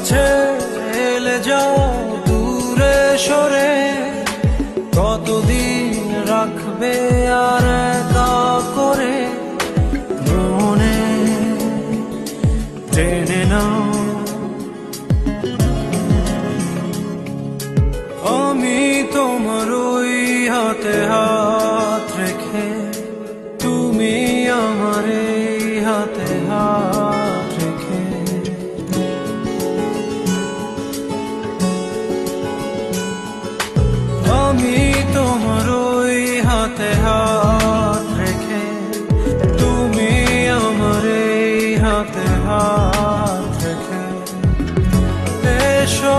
ছেলে যাও দূরে সরে, কতদিন রাখবে আর একা করে মনে টেনে নাও। আমি তোমার ওই হাতে হাত রেখে, তুমি আমার এই হাতে হাত রেখে, আমি তোমার ওই হাতে হাত রেখে, তুমি আমার এই হাতে হাত রেখে, এসো